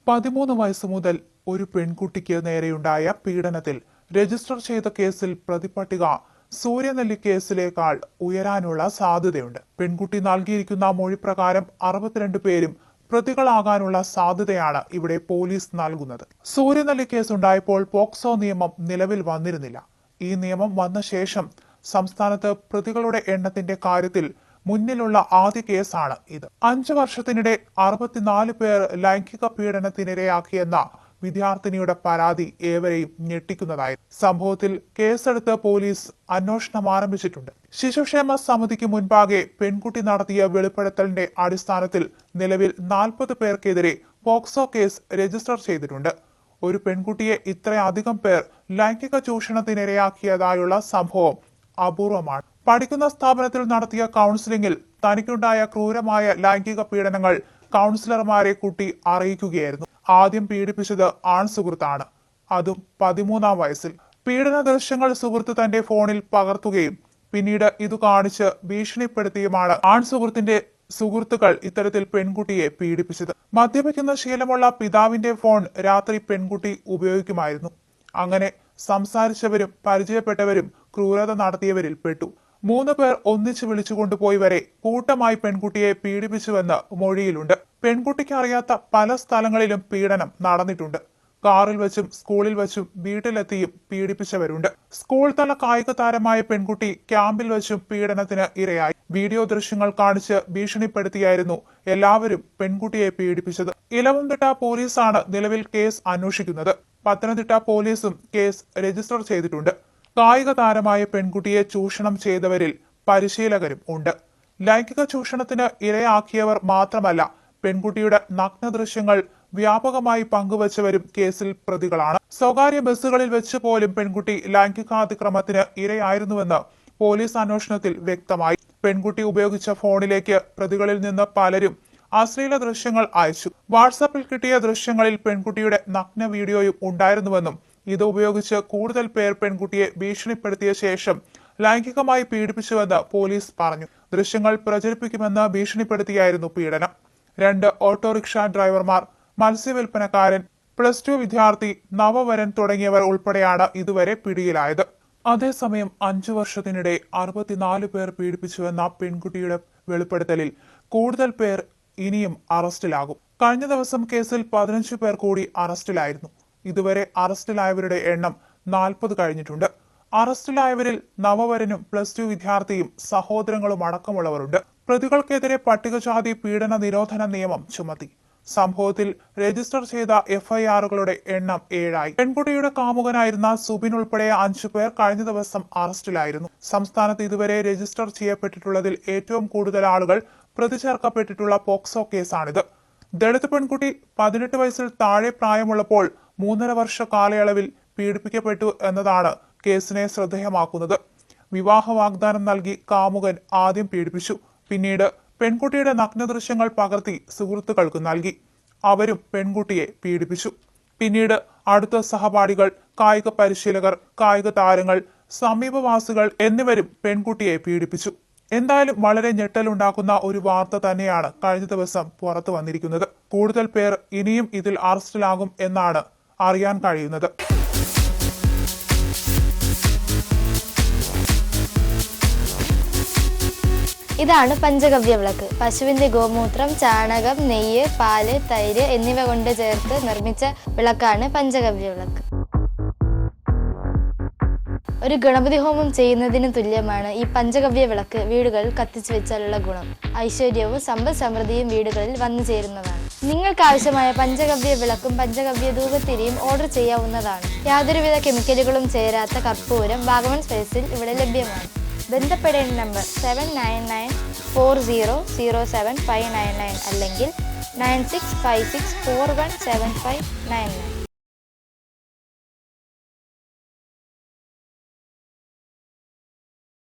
13 വയസ്സ് മുതൽ ഒരു പെൺകുട്ടിക്ക് നേരെയുണ്ടായ പീഡനത്തിൽ രജിസ്റ്റർ ചെയ്ത കേസിൽ പ്രതിപട്ടിക സൂര്യനെല്ലി കേസിലേക്കാൾ ഉയരാനുള്ള സാധ്യതയുണ്ട്. പെൺകുട്ടി നൽകിയിരിക്കുന്ന മൊഴിപ്രകാരം 62 പേരും പ്രതികളാകാനുള്ള സാധ്യതയാണ് ഇവിടെ പോലീസ് നൽകുന്നത്. സൂര്യനെല്ലി കേസുണ്ടായപ്പോൾ പോക്സോ നിയമം നിലവിൽ വന്നിരുന്നില്ല. ഈ നിയമം വന്ന ശേഷം സംസ്ഥാനത്ത് പ്രതികളുടെ എണ്ണത്തിന്റെ കാര്യത്തിൽ മുന്നിലുള്ള ആദ്യ കേസാണ് ഇത്. 5 വർഷത്തിനിടെ 64 പേർ ലൈംഗിക പീഡനത്തിനിരയാക്കിയെന്ന വിദ്യാർത്ഥിനിയുടെ പരാതി ഏവരെയും ഞെട്ടിക്കുന്നതായി. സംഭവത്തിൽ കേസെടുത്ത് പോലീസ് അന്വേഷണം ആരംഭിച്ചിട്ടുണ്ട്. ശിശുക്ഷേമ സമിതിക്ക് മുൻപാകെ പെൺകുട്ടി നടത്തിയ വെളിപ്പെടുത്തലിന്റെ അടിസ്ഥാനത്തിൽ നിലവിൽ 40 പേർക്കെതിരെ പോക്സോ കേസ് രജിസ്റ്റർ ചെയ്തിട്ടുണ്ട്. ഒരു പെൺകുട്ടിയെ ഇത്രയധികം പേർ ലൈംഗിക ചൂഷണത്തിനിരയാക്കിയതായുള്ള സംഭവം അപൂർവമാണ്. പഠിക്കുന്ന സ്ഥാപനത്തിൽ നടത്തിയ കൗൺസിലിംഗിൽ തനിക്കുണ്ടായ ക്രൂരമായ ലൈംഗിക പീഡനങ്ങൾ കൗൺസിലർമാരെ കുട്ടി അറിയിക്കുകയായിരുന്നു. ആദ്യം പീഡിപ്പിച്ചത് ആൺ സുഹൃത്താണ്, അതും 13-ാം വയസ്സിൽ. പീഡന ദൃശ്യങ്ങൾ സുഹൃത്ത് തന്റെ ഫോണിൽ പകർത്തുകയും പിന്നീട് ഇത് കാണിച്ച് ഭീഷണിപ്പെടുത്തിയുമാണ് ആൺ സുഹൃത്തിന്റെ സുഹൃത്തുക്കൾ ഇത്തരത്തിൽ പെൺകുട്ടിയെ പീഡിപ്പിച്ചത്. മദ്യപിക്കുന്ന ശീലമുള്ള പിതാവിന്റെ ഫോൺ രാത്രി പെൺകുട്ടി ഉപയോഗിക്കുമായിരുന്നു. അങ്ങനെ സംസാരിച്ചവരും പരിചയപ്പെട്ടവരും ക്രൂരത നടത്തിയവരിൽ പെട്ടു. 3 പേർ ഒന്നിച്ച് വിളിച്ചുകൊണ്ടുപോയി വരെ കൂട്ടമായി പെൺകുട്ടിയെ പീഡിപ്പിച്ചുവെന്ന് മൊഴിയിലുണ്ട്. പെൺകുട്ടിക്ക് അറിയാത്ത പല സ്ഥലങ്ങളിലും പീഡനം നടന്നിട്ടുണ്ട്. കാറിൽ വെച്ചും സ്കൂളിൽ വെച്ചും വീട്ടിലെത്തിയും പീഡിപ്പിച്ചവരുണ്ട്. സ്കൂൾ തല കായിക താരമായ പെൺകുട്ടി ക്യാമ്പിൽ വെച്ചും പീഡനത്തിന് ഇരയായി. വീഡിയോ ദൃശ്യങ്ങൾ കാണിച്ച് ഭീഷണിപ്പെടുത്തിയായിരുന്നു എല്ലാവരും പെൺകുട്ടിയെ പീഡിപ്പിച്ചത്. ഇലവുംതിട്ട പോലീസാണ് നിലവിൽ കേസ് അന്വേഷിക്കുന്നത്. പത്തനംതിട്ട പോലീസും കേസ് രജിസ്റ്റർ ചെയ്തിട്ടുണ്ട്. കായിക താരമായ പെൺകുട്ടിയെ ചൂഷണം ചെയ്തവരിൽ പരിശീലകരും ഉണ്ട്. ലൈംഗിക ചൂഷണത്തിന് ഇരയാക്കിയവർ മാത്രമല്ല, പെൺകുട്ടിയുടെ നഗ്ന ദൃശ്യങ്ങൾ വ്യാപകമായി പങ്കുവച്ചവരും കേസിൽ പ്രതികളാണ്. സ്വകാര്യ ബസ്സുകളിൽ വെച്ച് പോലും പെൺകുട്ടി ലൈംഗികാതിക്രമത്തിന് ഇരയായിരുന്നുവെന്ന് പോലീസ് അന്വേഷണത്തിൽ വ്യക്തമായി. പെൺകുട്ടി ഉപയോഗിച്ച ഫോണിലേക്ക് പ്രതികളിൽ നിന്ന് പലരും അശ്ലീല ദൃശ്യങ്ങൾ അയച്ചു. വാട്സാപ്പിൽ കിട്ടിയ ദൃശ്യങ്ങളിൽ പെൺകുട്ടിയുടെ നഗ്ന വീഡിയോയും ഉണ്ടായിരുന്നുവെന്നും ഇത് ഉപയോഗിച്ച് കൂടുതൽ പേർ പെൺകുട്ടിയെ ഭീഷണിപ്പെടുത്തിയ ശേഷം ലൈംഗികമായി പീഡിപ്പിച്ചുവെന്ന് പോലീസ് പറഞ്ഞു. ദൃശ്യങ്ങൾ പ്രചരിപ്പിക്കുമെന്ന് ഭീഷണിപ്പെടുത്തിയായിരുന്നു പീഡനം. 2 ഓട്ടോറിക്ഷ ഡ്രൈവർമാർ, മത്സ്യവില്പനക്കാരൻ, +2 വിദ്യാർത്ഥി, നവവരൻ തുടങ്ങിയവർ ഉൾപ്പെടെയാണ് ഇതുവരെ പിടിയിലായത്. അതേസമയം 5 വർഷത്തിനിടെ 64 പേർ പീഡിപ്പിച്ചുവെന്ന പെൺകുട്ടിയുടെ വെളിപ്പെടുത്തലിൽ കൂടുതൽ പേർ ഇനിയും അറസ്റ്റിലാകും. കഴിഞ്ഞ ദിവസം കേസിൽ 15 പേർ കൂടി അറസ്റ്റിലായിരുന്നു. ഇതുവരെ അറസ്റ്റിലായവരുടെ എണ്ണം 40 കഴിഞ്ഞിട്ടുണ്ട്. അറസ്റ്റിലായവരിൽ നവവരനും +2 വിദ്യാർത്ഥിയും സഹോദരങ്ങളും അടക്കമുള്ളവരുണ്ട്. പ്രതികൾക്കെതിരെ പട്ടികജാതി പീഡന നിരോധന നിയമം ചുമത്തി. സംഭവത്തിൽ രജിസ്റ്റർ ചെയ്ത FIRകളുടെ എണ്ണം 7 പെൺകുട്ടിയുടെ കാമുകനായിരുന്ന സുബിൻ ഉൾപ്പെടെ 5 പേർ കഴിഞ്ഞ ദിവസം അറസ്റ്റിലായിരുന്നു. സംസ്ഥാനത്ത് ഇതുവരെ രജിസ്റ്റർ ചെയ്യപ്പെട്ടിട്ടുള്ളതിൽ ഏറ്റവും കൂടുതൽ ആളുകൾ പ്രതി ചേർക്കപ്പെട്ടിട്ടുള്ള പോക്സോ കേസാണിത്. ദളിത് പെൺകുട്ടി 18 വയസ്സിൽ താഴെ പ്രായമുള്ളപ്പോൾ 3.5 വർഷ കാലയളവിൽ പീഡിപ്പിക്കപ്പെട്ടു എന്നതാണ് കേസിനെ ശ്രദ്ധേയമാക്കുന്നത്. വിവാഹ വാഗ്ദാനം നൽകി കാമുകൻ ആദ്യം പീഡിപ്പിച്ചു. പിന്നീട് പെൺകുട്ടിയുടെ നഗ്നദൃശ്യങ്ങൾ പകർത്തി സുഹൃത്തുക്കൾക്ക് നൽകി. അവരും പെൺകുട്ടിയെ പീഡിപ്പിച്ചു. പിന്നീട് അടുത്ത സഹപാഠികൾ, കായിക പരിശീലകർ, കായിക താരങ്ങൾ, സമീപവാസികൾ എന്നിവരും പെൺകുട്ടിയെ പീഡിപ്പിച്ചു. എന്തായാലും വളരെ ഞെട്ടലുണ്ടാക്കുന്ന ഒരു വാർത്ത തന്നെയാണ് കഴിഞ്ഞ ദിവസം പുറത്തു വന്നിരിക്കുന്നത്. കൂടുതൽ പേർ ഇനിയും ഇതിൽ അറസ്റ്റിലാകും എന്നാണ് അറിയാൻ കഴിയുന്നത്. ഇതാണ് പഞ്ചഗവ്യ വിളക്ക്. പശുവിന്റെ ഗോമൂത്രം, ചാണകം, നെയ്യ്, പാല്, തൈര് എന്നിവ കൊണ്ട് ചേർത്ത് നിർമ്മിച്ച വിളക്കാണ് പഞ്ചഗവ്യ വിളക്ക്. ഒരു ഗണപതി ഹോമം ചെയ്യുന്നതിന് തുല്യമാണ് ഈ പഞ്ചഗവ്യ വിളക്ക് വീടുകളിൽ കത്തിച്ചു വെച്ചാലുള്ള ഗുണം. ഐശ്വര്യവും സമ്പൽ സമൃദ്ധിയും വീടുകളിൽ വന്നു ചേരുന്നതാണ്. നിങ്ങൾക്ക് ആവശ്യമായ പഞ്ചഗവ്യ വിളക്കും പഞ്ചഗവ്യ ധൂപത്തിരിയും ഓർഡർ ചെയ്യാവുന്നതാണ്. യാതൊരുവിധ കെമിക്കലുകളും ചേരാത്ത കർപ്പൂരം വാഗമൺ സ്പേസിൽ ഇവിടെ ലഭ്യമാണ്. ബന്ധപ്പെടേണ്ട നമ്പർ 7994007599 അല്ലെങ്കിൽ 9656417599.